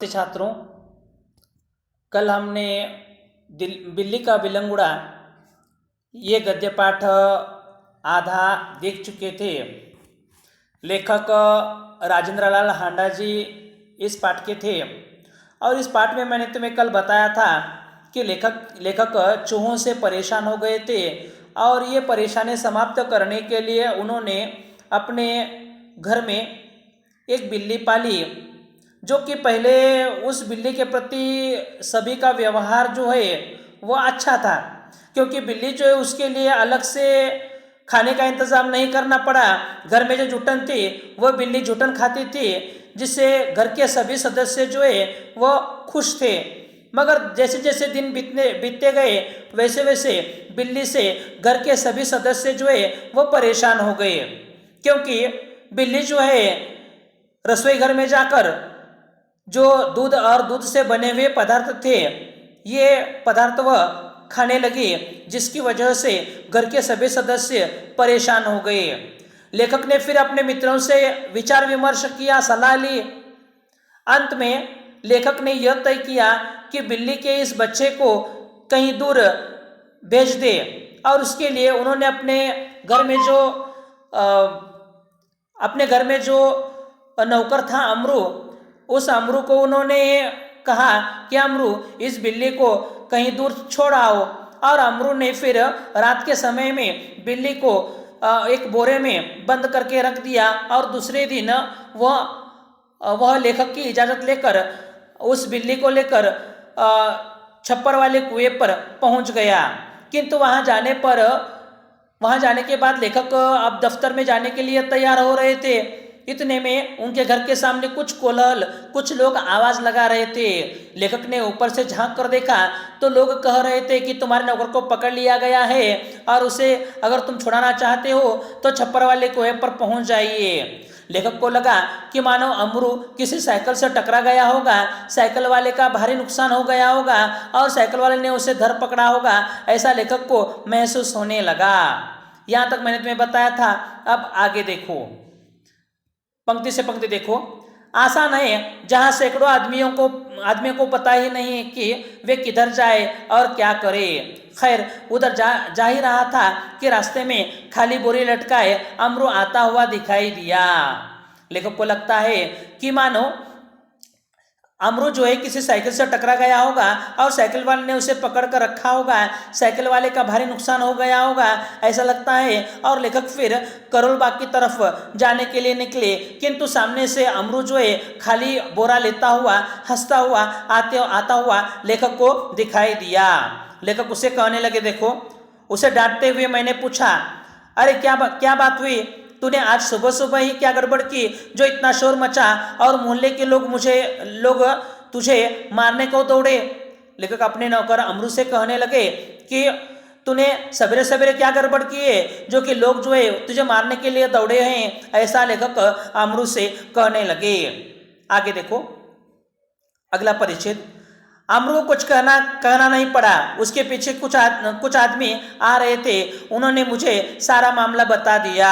छात्रों, कल हमने बिल्ली का बिलंगुड़ा ये गद्य पाठ आधा देख चुके थे। लेखक राजेंद्र लाल हांडा जी इस पाठ के थे और इस पाठ में मैंने तुम्हें कल बताया था कि लेखक चूहों से परेशान हो गए थे और ये परेशानी समाप्त करने के लिए उन्होंने अपने घर में एक बिल्ली पाली, जो कि पहले उस बिल्ली के प्रति सभी का व्यवहार जो है वो अच्छा था, क्योंकि बिल्ली जो है उसके लिए अलग से खाने का इंतज़ाम नहीं करना पड़ा। घर में जो जुटन थी वह बिल्ली जुटन खाती थी, जिससे घर के सभी सदस्य जो है वो खुश थे। मगर जैसे जैसे दिन बीतते गए वैसे वैसे बिल्ली से घर के सभी सदस्य जो है वो परेशान हो गए, क्योंकि बिल्ली जो है रसोई घर में जाकर जो दूध और दूध से बने हुए पदार्थ थे ये पदार्थ वह खाने लगी, जिसकी वजह से घर के सभी सदस्य परेशान हो गए। लेखक ने फिर अपने मित्रों से विचार विमर्श किया, सलाह ली। अंत में लेखक ने यह तय किया कि बिल्ली के इस बच्चे को कहीं दूर भेज दे, और उसके लिए उन्होंने अपने घर में जो नौकर था अमरू, उस अमरू को उन्होंने कहा कि अमरू इस बिल्ली को कहीं दूर छोड़ आओ। और अमरू ने फिर रात के समय में बिल्ली को एक बोरे में बंद करके रख दिया और दूसरे दिन वह लेखक की इजाज़त लेकर उस बिल्ली को लेकर छप्पर वाले कुएं पर पहुंच गया। किंतु वहां जाने के बाद लेखक अब दफ्तर में जाने के लिए तैयार हो रहे थे। इतने में उनके घर के सामने कुछ कोलाहल, कुछ लोग आवाज़ लगा रहे थे। लेखक ने ऊपर से झांक कर देखा तो लोग कह रहे थे कि तुम्हारे नौकर को पकड़ लिया गया है और उसे अगर तुम छुड़ाना चाहते हो तो छप्पर वाले कुएं पर पहुंच जाइए। लेखक को लगा कि मानो अमरू किसी साइकिल से टकरा गया होगा, साइकिल वाले का भारी नुकसान हो गया होगा और साइकिल वाले ने उसे धर पकड़ा होगा, ऐसा लेखक को महसूस होने लगा। यहाँ तक मैंने तुम्हें बताया था। अब आगे देखो, पंक्ति से पंक्ति देखो। आसान है जहां सैकड़ों आदमियों को पता ही नहीं कि वे किधर जाए और क्या करे। खैर उधर जा ही रहा था कि रास्ते में खाली बोरी लटकाए अमरू आता हुआ दिखाई दिया। लेखक को लगता है कि मानो अमरू जो है किसी साइकिल से टकरा गया होगा और साइकिल वाले ने उसे पकड़ कर रखा होगा, साइकिल वाले का भारी नुकसान हो गया होगा, ऐसा लगता है। और लेखक फिर करोलबाग की तरफ जाने के लिए निकले, किंतु सामने से अमरू जो है खाली बोरा लेता हुआ हंसता हुआ आता हुआ लेखक को दिखाई दिया। लेखक उसे कहने लगे, देखो, उसे डांटते हुए मैंने पूछा, अरे क्या बात हुई? तूने आज सुबह सुबह ही क्या गड़बड़ की जो इतना शोर मचा और मोहल्ले के लोग तुझे मारने को दौड़े? लेखक अपने नौकर अमरू से कहने लगे कि तूने सवेरे सवेरे क्या गड़बड़ की है जो कि लोग जो है तुझे मारने के लिए दौड़े हैं, ऐसा लेखक अमरू से कहने लगे। आगे देखो, अगला परिच्छेद। अमरू को कुछ कहना नहीं पड़ा। उसके पीछे कुछ आदमी आ रहे थे, उन्होंने मुझे सारा मामला बता दिया।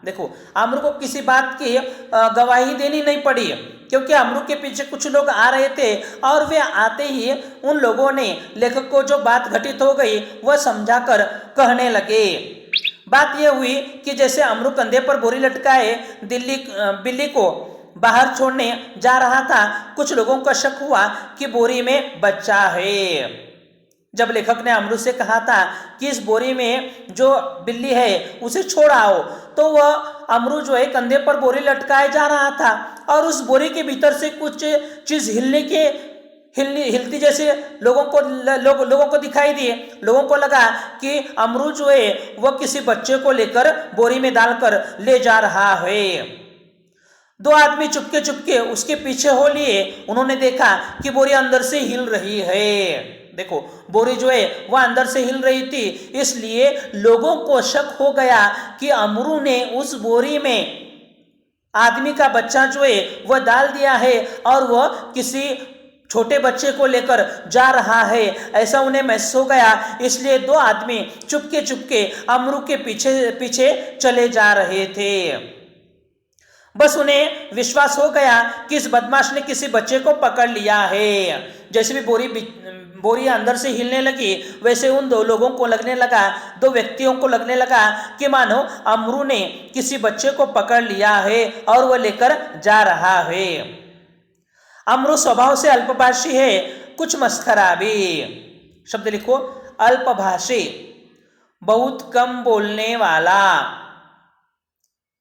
देखो, अमरू को किसी बात की गवाही देनी नहीं पड़ी, क्योंकि अमरू के पीछे कुछ लोग आ रहे थे और वे आते ही उन लोगों ने लेखक को जो बात घटित हो गई वह समझाकर कहने लगे। बात यह हुई कि जैसे अमरू कंधे पर बोरी लटकाए बिल्ली को बाहर छोड़ने जा रहा था, कुछ लोगों का शक हुआ कि बोरी में बच्चा है। जब लेखक ने अमरू से कहा था कि इस बोरी में जो बिल्ली है उसे छोड़ आओ, तो वह अमरू जो है कंधे पर बोरी लटकाए जा रहा था और उस बोरी के भीतर से कुछ चीज हिलती जैसे लोगों को दिखाई दी। लोगों को लगा कि अमरू जो है वह किसी बच्चे को लेकर बोरी में डालकर ले जा रहा है। दो आदमी चुपके उसके पीछे हो लिए। उन्होंने देखा कि बोरी अंदर से हिल रही है। देखो, बोरी जो है वह अंदर से हिल रही थी, इसलिए लोगों को शक हो गया कि अमरू ने उस बोरी में आदमी का बच्चा जो है वह डाल दिया है और वह किसी छोटे बच्चे को लेकर जा रहा है, ऐसा उन्हें महसूस हो गया। इसलिए दो आदमी चुपके अमरू के पीछे चले जा रहे थे। बस उन्हें विश्वास हो गया कि इस बदमाश ने किसी बच्चे को पकड़ लिया है। जैसे भी बोरी अंदर से हिलने लगी, वैसे उन दो लोगों को लगने लगा, दो व्यक्तियों को लगने लगा कि मानो अमरू ने किसी बच्चे को पकड़ लिया है और वह लेकर जा रहा है। अमरू स्वभाव से अल्पभाषी है, कुछ मस्खरा भी। शब्द लिखो, अल्पभाषी, बहुत कम बोलने वाला।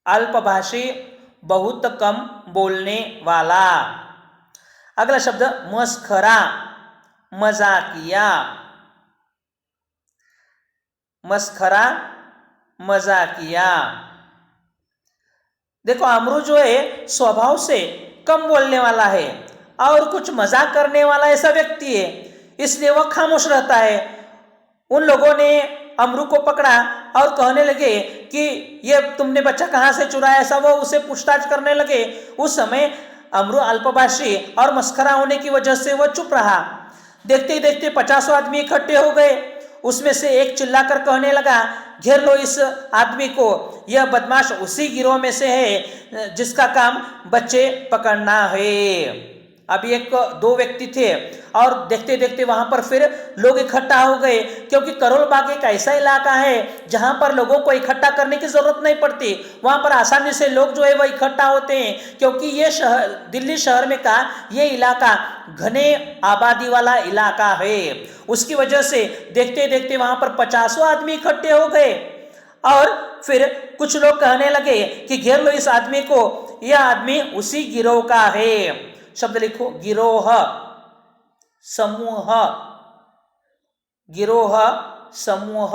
अल्पभाषी, बहुत कम बोलने वाला। अगला शब्द मस्खरा, मजाकिया। मस्खरा, मजाकिया। देखो अमरू जो है स्वभाव से कम बोलने वाला है और कुछ मजाक करने वाला ऐसा व्यक्ति है, इसलिए वह खामोश रहता है। उन लोगों ने अमरू को पकड़ा और कहने लगे कि ये तुमने बच्चा कहाँ से चुराया, ऐसा वो उसे पूछताछ करने लगे। उस समय अमरू अल्पभाषी और मस्खरा होने की वजह से वह चुप रहा। देखते ही देखते 50 आदमी इकट्ठे हो गए। उसमें से एक चिल्लाकर कहने लगा, घेर लो इस आदमी को, यह बदमाश उसी गिरोह में से है जिसका काम बच्चे पकड़ना है। अभी एक दो व्यक्ति थे और देखते देखते वहां पर फिर लोग इकट्ठा हो गए, क्योंकि करोल बाग एक ऐसा इलाका है जहां पर लोगों को इकट्ठा करने की जरूरत नहीं पड़ती। वहां पर आसानी से लोग जो है वह इकट्ठा होते हैं, क्योंकि ये शहर, दिल्ली शहर में का ये इलाका घने आबादी वाला इलाका है। उसकी वजह से देखते देखते वहां पर 50 आदमी इकट्ठे हो गए और फिर कुछ लोग कहने लगे कि घेर लो इस आदमी को, यह आदमी उसी गिरोह का है। शब्द लिखो, गिरोह, समूह। गिरोह, समूह।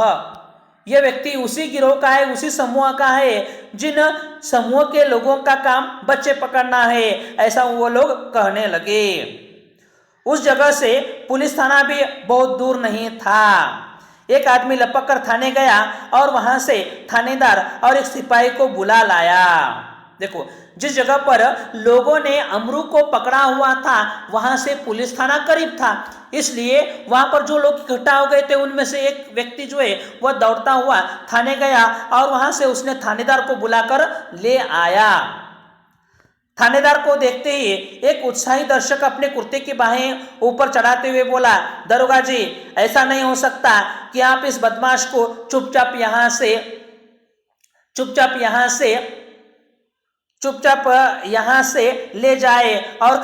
यह व्यक्ति उसी गिरोह का है, उसी समूह का है जिन समूह के लोगों का काम बच्चे पकड़ना है, ऐसा वो लोग कहने लगे। उस जगह से पुलिस थाना भी बहुत दूर नहीं था। एक आदमी लपक कर थाने गया और वहां से थानेदार और एक सिपाही को बुला लाया। देखो, जिस जगह पर लोगों ने अमरू को पकड़ा हुआ था वहां से पुलिस थाना करीब था, इसलिए वहां पर जो लोग इकट्ठा हो गए थे उनमें से एक व्यक्ति जो है वह दौड़ता हुआ थाने गया और वहां से उसने थानेदार को बुलाकर ले आया। थानेदार को देखते ही एक उत्साही दर्शक अपने कुर्ते की बाहें ऊपर चढ़ाते हुए बोला, दरोगा जी, ऐसा नहीं हो सकता कि आप इस बदमाश को चुपचाप यहाँ से ले जाए और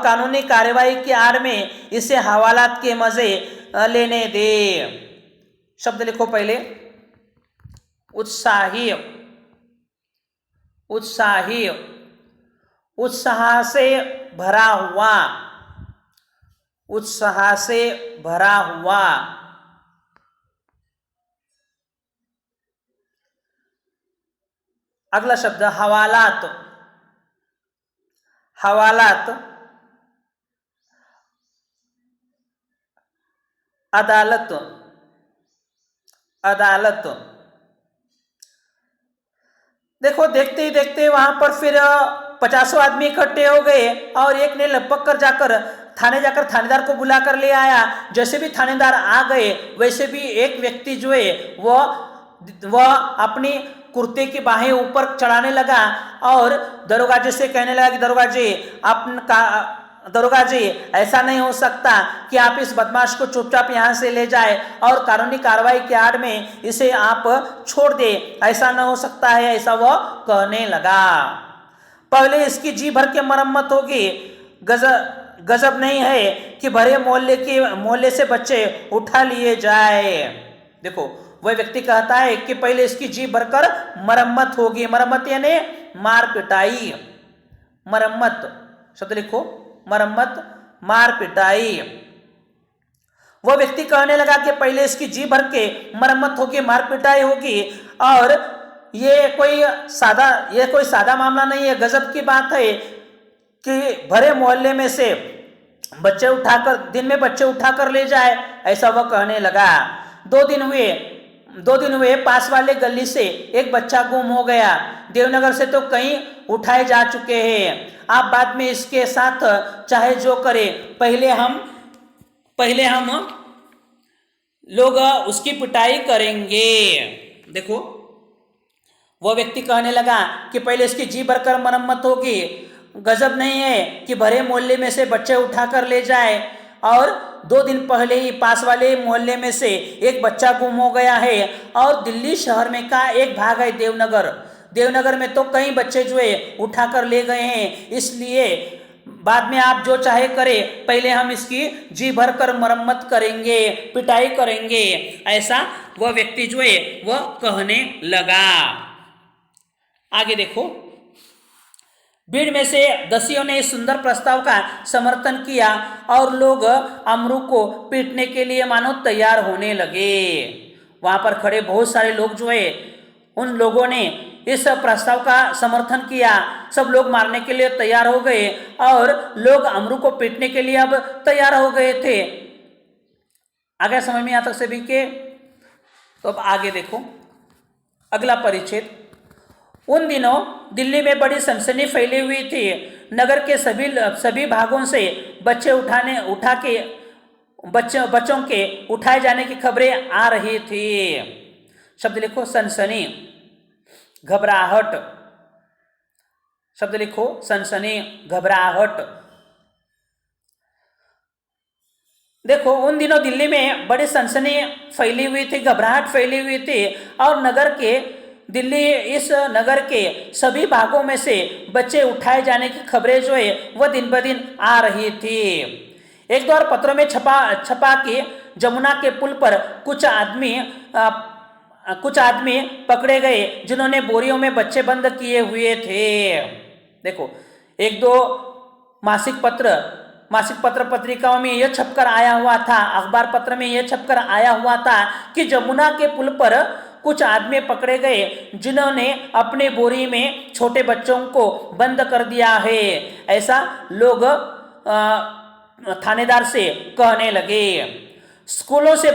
कानूनी कार्रवाई की आड़ में इसे हवालात के मजे लेने दे। शब्द लिखो पहले, उत्साही, उत्साही, उत्साह से भरा हुआ, उत्साह से भरा हुआ। अगला शब्द हवालात, हवालात, अदालत, अदालत। देखो, देखते ही देखते वहां पर फिर 50 आदमी इकट्ठे हो गए और एक ने लपक कर जाकर थाने जाकर थानेदार को बुला कर ले आया। जैसे भी थानेदार आ गए वैसे भी एक व्यक्ति जो है वह अपनी कुर्ते की बाहें ऊपर चढ़ाने लगा और दरोगा जी से कहने लगा कि दरोगा जी, ऐसा नहीं हो सकता कि आप इस बदमाश को चुपचाप यहाँ से ले जाए और कानूनी कार्रवाई के आड़ में इसे आप छोड़ दे, ऐसा नहीं हो सकता है, ऐसा वह कहने लगा। पहले इसकी जी भर के मरम्मत होगी। गजब नहीं है कि भरे मोहल्ले से बच्चे उठा लिए जाए। देखो, वह व्यक्ति कहता है कि पहले इसकी जी भरकर मरम्मत होगी। मरम्मत यानी मार पिटाई। मरम्मत, शब्द लिखो, मरम्मत, मार पिटाई। वह व्यक्ति कहने लगा कि पहले इसकी जी भर के मरम्मत होगी, मार पिटाई होगी। और ये कोई सादा मामला नहीं है। गजब की बात है कि भरे मोहल्ले में से दिन में बच्चे उठाकर ले जाए, ऐसा वह कहने लगा। 2 दिन हुए पास वाले गली से एक बच्चा गुम हो गया। देवनगर से तो कई उठाए जा चुके हैं। आप बाद में इसके साथ चाहे जो करे, पहले हम लोग उसकी पिटाई करेंगे। देखो, वो व्यक्ति कहने लगा कि पहले इसकी जी भरकर मरम्मत होगी, गजब नहीं है कि भरे मोहल्ले में से बच्चे उठाकर ले जाए, और 2 दिन पहले ही पास वाले मोहल्ले में से एक बच्चा गुम हो गया है, और दिल्ली शहर में का एक भाग है देवनगर में तो कई बच्चे जो है उठाकर ले गए हैं। इसलिए बाद में आप जो चाहे करें, पहले हम इसकी जी भर कर मरम्मत करेंगे, पिटाई करेंगे, ऐसा वह व्यक्ति जो है वह कहने लगा। आगे देखो, भीड़ में से दसियों ने इस सुंदर प्रस्ताव का समर्थन किया और लोग अमरू को पीटने के लिए मानो तैयार होने लगे। वहां पर खड़े बहुत सारे लोग जो है उन लोगों ने इस प्रस्ताव का समर्थन किया। सब लोग मारने के लिए तैयार हो गए और लोग अमरू को पीटने के लिए अब तैयार हो गए थे। आगे समझ में यहाँ तक सभी के? तो अब आगे देखो अगला परिच्छेद। उन दिनों दिल्ली में बड़ी सनसनी फैली हुई थी। नगर के सभी भागों से बच्चों के उठाए जाने की खबरें आ रही थी। शब्द लिखो सनसनी, घबराहट। शब्द लिखो सनसनी, घबराहट। देखो, उन दिनों दिल्ली में बड़ी सनसनी फैली हुई थी, घबराहट फैली हुई थी, और इस नगर के सभी भागों में से बच्चे उठाए जाने की खबरें जो है वह दिन ब दिन आ रही थी। एक दो और पत्रों में छपा कि जमुना के पुल पर कुछ आदमी पकड़े गए जिन्होंने बोरियों में बच्चे बंद किए हुए थे। देखो, एक दो मासिक पत्र पत्रिकाओं में यह छपकर आया हुआ था, अखबार पत्र में यह छपकर आया हुआ था कि जमुना के पुल पर कुछ आदमी पकड़े गए जिन्होंने अपने बोरी में छोटे बच्चों को बंद कर दिया है। ऐसा लोग थानेदार से कहने लगे। स्कूलों से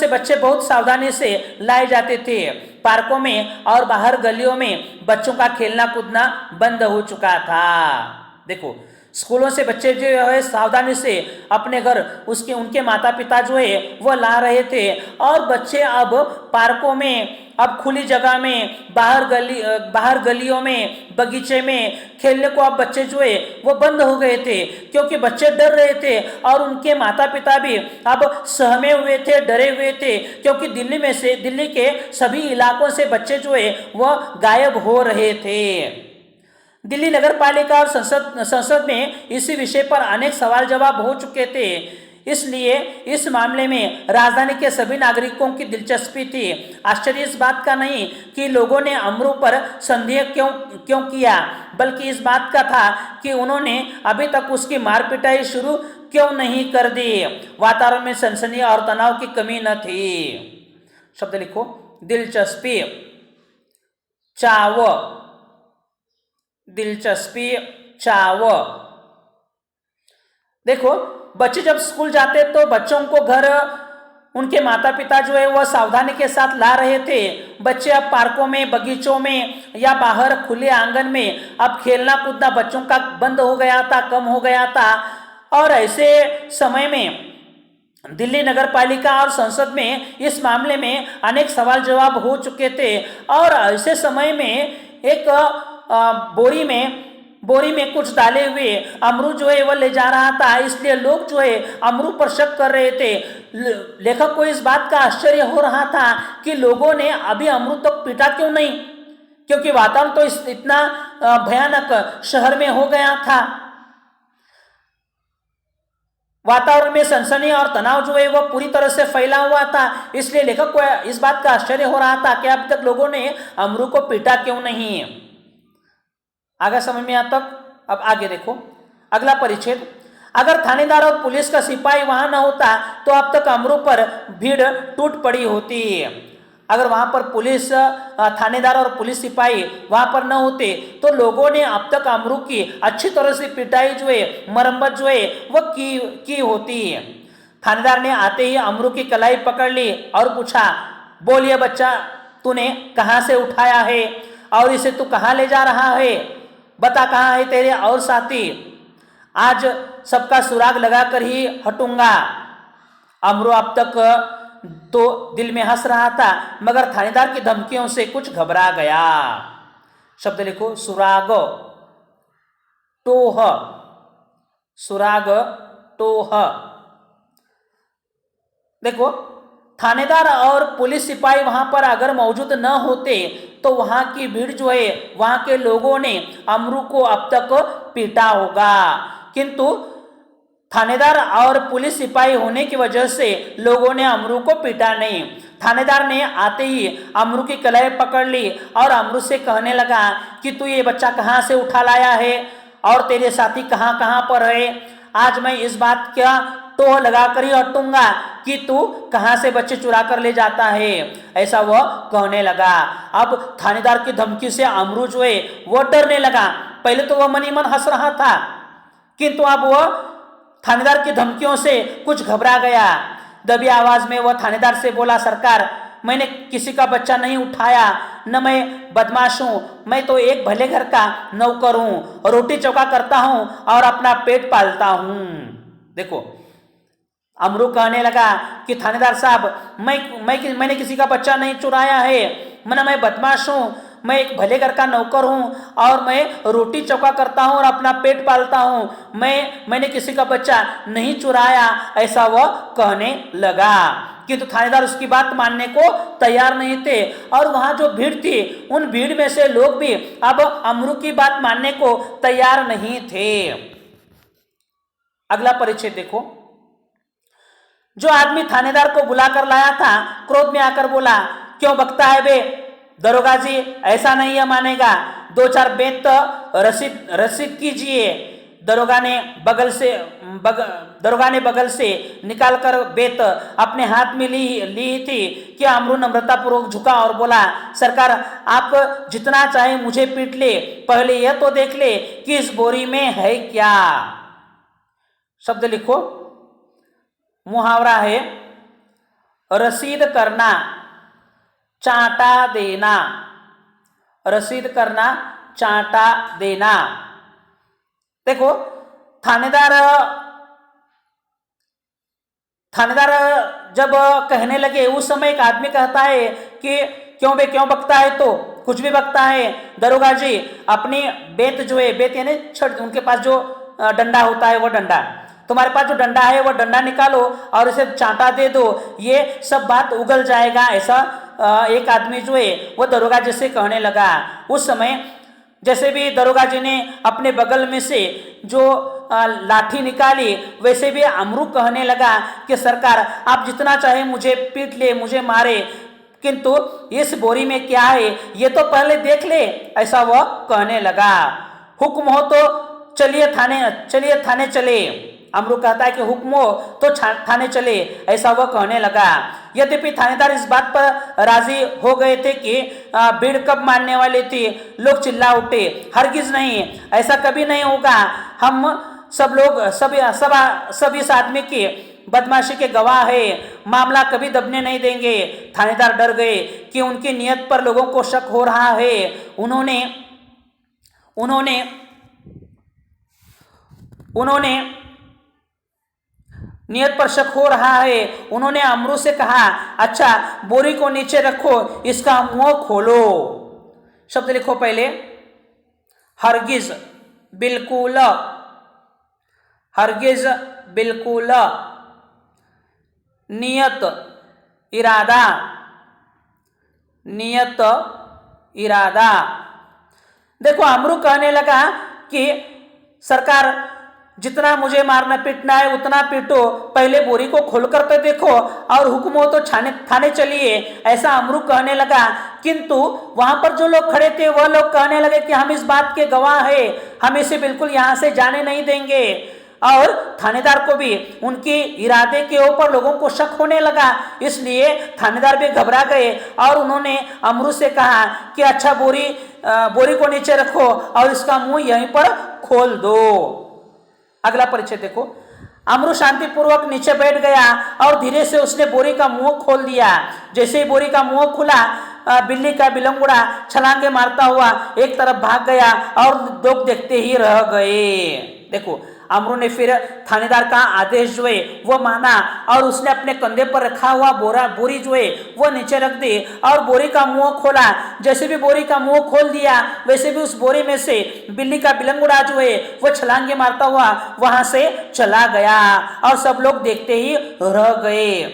बच्चे बहुत सावधानी से लाए जाते थे। पार्कों में और बाहर गलियों में बच्चों का खेलना कूदना बंद हो चुका था। देखो, स्कूलों से बच्चे जो है सावधानी से अपने घर उनके माता पिता जो है वह ला रहे थे, और बच्चे अब पार्कों में, अब खुली जगह में, बाहर गलियों में, बगीचे में खेलने को अब बच्चे जो है वो बंद हो गए थे, क्योंकि बच्चे डर रहे थे और उनके माता पिता भी अब सहमे हुए थे, डरे हुए थे, क्योंकि दिल्ली के सभी इलाकों से बच्चे जो है वह गायब हो रहे थे। दिल्ली नगर पालिका और संसद में इसी विषय पर अनेक सवाल जवाब हो चुके थे। इसलिए इस मामले में राजधानी के सभी नागरिकों की दिलचस्पी थी। आश्चर्य इस बात का नहीं कि लोगों ने अमरू पर संदेह क्यों किया, बल्कि इस बात का था कि उन्होंने अभी तक उसकी मार पिटाई शुरू क्यों नहीं कर दी। वातावरण में सनसनी और तनाव की कमी न थी। शब्द लिखो दिलचस्पी, चाव। देखो, बच्चे जब स्कूल जाते तो बच्चों को घर उनके माता पिता जो है वह सावधानी के साथ ला रहे थे। बच्चे अब पार्कों में, बगीचों में या बाहर खुले आंगन में अब खेलना कूदना बच्चों का बंद हो गया था, कम हो गया था। और ऐसे समय में दिल्ली नगर पालिका और संसद में इस मामले में अनेक सवाल जवाब हो चुके थे, और ऐसे समय में एक बोरी में कुछ डाले हुए अमरू जो है वह ले जा रहा था। इसलिए लोग जो है अमरू पर शक कर रहे थे। लेखक को इस बात का आश्चर्य हो रहा था कि लोगों ने अभी अमरू तक पीटा क्यों नहीं, क्योंकि वातावरण तो इतना भयानक शहर में हो गया था। वातावरण में सनसनी और तनाव जो है वह पूरी तरह से फैला हुआ था। इसलिए लेखक को इस बात का आश्चर्य हो रहा था कि अब तक लोगों ने अमरू को पीटा क्यों नहीं। आगे समझ में आता? अब आगे देखो अगला परिच्छेद। अगर थानेदार और पुलिस का सिपाही वहां न होता तो अब तक अमरू पर भीड़ टूट पड़ी होती। अगर वहां पर पुलिस, थानेदार और पुलिस सिपाही वहां पर न होते तो लोगों ने अब तक अमरू की अच्छी तरह से पिटाई जो है, मरम्मत जो है वह की होती। थानेदार ने आते ही अमरू की कलाई पकड़ ली और पूछा, बोल ये बच्चा तूने कहाँ से उठाया है और इसे तू कहाँ ले जा रहा है? बता कहाँ है तेरे और साथी? आज सबका सुराग लगाकर ही हटूंगा। अमरू अब तक तो दिल में हंस रहा था, मगर थानेदार की धमकियों से कुछ घबरा गया। शब्द लिखो, सुराग टोह, सुराग टोह। देखो, थानेदार और पुलिस सिपाही वहां पर अगर मौजूद न होते तो वहां की भीड़ जो है, वहां के लोगों ने अमरू को अब तक पीटा होगा, किंतु थानेदार और पुलिस सिपाही होने की वजह से लोगों ने अमरू को पीटा नहीं। थानेदार ने आते ही अमरू की कलाई पकड़ ली और अमरू से कहने लगा कि तू ये बच्चा कहाँ से उठा लाया है और तेरे साथी कहाँ कहाँ पर है। आज मैं इस बात का टोह लगा कर ही हटूंगा कि तू कहाँ से बच्चे चुरा कर ले जाता है, ऐसा वह कहने लगा। अब थानेदार की धमकी से अमरू जो है वह डरने लगा। पहले तो वह मन ही मन हंस रहा था, किंतु अब वह थानेदार की धमकियों से कुछ घबरा गया। दबी आवाज में वह थानेदार से बोला, सरकार, मैंने किसी का बच्चा नहीं उठाया, न मैं बदमाश हूं, मैं तो एक भले घर का नौकर हूं, रोटी चौका करता हूं और अपना पेट पालता हूं। देखो, अमरू कहने लगा कि थानेदार साहब, मैंने किसी का बच्चा नहीं चुराया है, मैं बदमाश हूं, मैं एक भले घर का नौकर हूं और मैं रोटी चौका करता हूं और अपना पेट पालता हूं, मैंने किसी का बच्चा नहीं चुराया, ऐसा वह कहने लगा। किंतु थानेदार उसकी बात मानने को तैयार नहीं थे और वहां जो भीड़ थी, उन भीड़ में से लोग भी अब अमरू की बात मानने को तैयार नहीं थे। अगला परिचय देखो। जो आदमी थानेदार को बुलाकर लाया था क्रोध में आकर बोला, क्यों बकता है बे दरोगा जी, ऐसा नहीं है मानेगा, 2-4 बेत रसीद कीजिए। दरोगा ने बगल से निकालकर बेत अपने हाथ में ली थी कि अमरू नम्रतापूर्वक झुका और बोला, सरकार, आप जितना चाहे मुझे पीट ले, पहले यह तो देख ले कि इस बोरी में है क्या। शब्द लिखो, मुहावरा है रसीद करना, चांटा देना। रसीद करना, चांटा देना। देखो, थानेदार जब कहने लगे, उस समय एक आदमी कहता है कि क्यों बकता है, तो कुछ भी बकता है दरोगा जी, अपनी बेत जो है, बेत यानी छड़, उनके पास जो डंडा होता है, वो डंडा, तुम्हारे पास जो डंडा है वो डंडा निकालो और इसे चांटा दे दो, ये सब बात उगल जाएगा। ऐसा एक आदमी जो है वो दरोगा जी से कहने लगा। उस समय जैसे भी दरोगा जी ने अपने बगल में से जो लाठी निकाली, वैसे भी अमरू कहने लगा कि सरकार, आप जितना चाहे मुझे पीट ले, मुझे मारे, किंतु इस बोरी में क्या है ये तो पहले देख ले, ऐसा वह कहने लगा। हुक्म हो तो चलिए थाने चले। अमरू कहता है कि हुक्म हो तो थाने चले, ऐसा वह कहने लगा। यद्यपि थानेदार इस बात पर राजी हो गए थे कि भीड़ कब मानने वाली थी। लोग चिल्ला उठे, हरगिज नहीं, ऐसा कभी नहीं होगा, हम सब इस आदमी की बदमाशी के गवाह है, मामला कभी दबने नहीं देंगे। थानेदार डर गए कि उनकी नियत पर लोगों को शक हो रहा है। उन्होंने नियत पर शक हो रहा है। उन्होंने अमरू से कहा, अच्छा बोरी को नीचे रखो, इसका मुंह खोलो। शब्द लिखो पहले, हरगिज बिल्कुल, हरगिज बिल्कुल, नियत इरादा, नियत इरादा। देखो, अमरू कहने लगा कि सरकार, जितना मुझे मारना पीटना है उतना पीटो, पहले बोरी को खोलकर तो देखो और हुक्म हो तो थाने चलिए, ऐसा अमरू कहने लगा। किंतु वहां पर जो लोग खड़े थे वह लोग कहने लगे कि हम इस बात के गवाह हैं, हम इसे बिल्कुल यहां से जाने नहीं देंगे। और थानेदार को भी उनके इरादे के ऊपर लोगों को शक होने लगा, इसलिए थानेदार भी घबरा गए और उन्होंने अमरू से कहा कि अच्छा बोरी को नीचे रखो और इसका मुंह यहीं पर खोल दो। अगला परिचय देखो। अमरू शांतिपूर्वक नीचे बैठ गया और धीरे से उसने बोरी का मुंह खोल दिया। जैसे ही बोरी का मुंह खुला, बिल्ली का बिलंगुड़ा छलांगे मारता हुआ एक तरफ भाग गया और लोग देखते ही रह गए। देखो, अमरू ने फिर थानेदार का आदेश जो है वो माना और उसने अपने कंधे पर रखा हुआ बोरी जो है वो नीचे रख दी और बोरी का मुंह खोला। जैसे भी बोरी का मुंह खोल दिया वैसे भी उस बोरी में से बिल्ली का बिलंगुड़ा जो है वो छलांगे मारता हुआ वहां से चला गया और सब लोग देखते ही रह गए।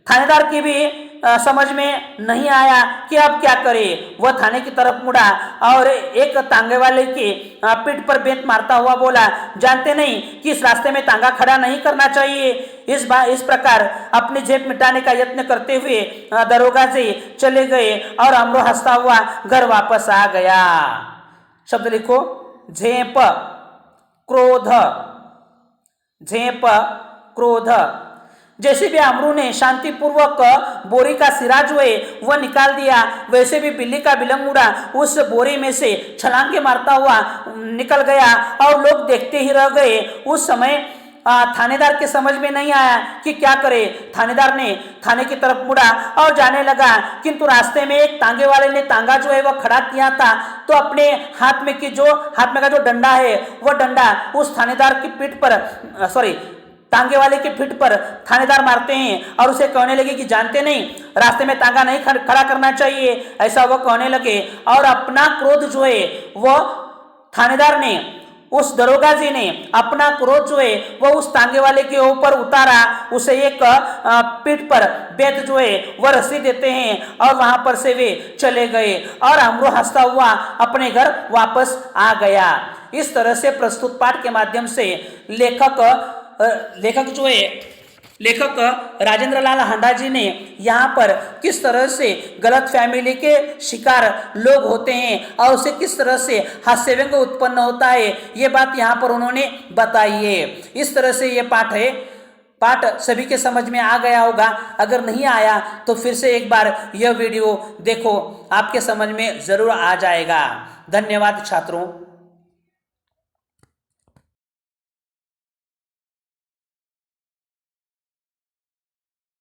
थानेदार की भी समझ में नहीं आया कि अब क्या करे। वह थाने की तरफ मुड़ा और एक तांगे वाले की पीठ पर बेंत मारता हुआ बोला, जानते नहीं कि इस रास्ते में तांगा खड़ा नहीं करना चाहिए। इस प्रकार अपनी जेब मिटाने का यत्न करते हुए दरोगा जी चले गए और अमरू हंसता हुआ घर वापस आ गया। शब्द लिखो, झेप क्रोध, झेप क्रोध। जैसे भी अमरू ने शांतिपूर्वक बोरी का सिरा जो है वह निकाल दिया वैसे भी बिल्ली का बिलंगुड़ा उस बोरी में से छलांगे मारता हुआ निकल गया और लोग देखते ही रह गए। उस समय थानेदार के समझ में नहीं आया कि क्या करे। थानेदार ने थाने की तरफ मुड़ा और जाने लगा, किंतु रास्ते में एक तांगे वाले ने तांगा जो है वह खड़ा किया था तो अपने हाथ में का जो डंडा है वह डंडा उस थानेदार की पीठ पर तांगे वाले की पीठ पर थानेदार मारते हैं और उसे कहने लगे कि जानते नहीं रास्ते में तांगा नहीं खड़ा करना चाहिए, ऐसा वो कहने लगे। और अपना क्रोध जो है वह थानेदार ने, उस दरोगा जी ने अपना क्रोध जो है वह उस तांगे वाले के ऊपर उतारा। उसे एक पीठ पर बेत जो है वह रस्सी देते हैं और वहां पर से वे चले गए और अमरू हंसता हुआ अपने घर वापस आ गया। इस तरह से प्रस्तुत पाठ के माध्यम से लेखक राजेंद्र लाल हांडा जी ने यहाँ पर किस तरह से गलत फैमिली के शिकार लोग होते हैं और उसे किस तरह से हास्य व्यंग उत्पन्न होता है ये बात यहाँ पर उन्होंने बताई है। इस तरह से ये पाठ सभी के समझ में आ गया होगा। अगर नहीं आया तो फिर से एक बार यह वीडियो देखो, आपके समझ में जरूर आ जाएगा। धन्यवाद छात्रों।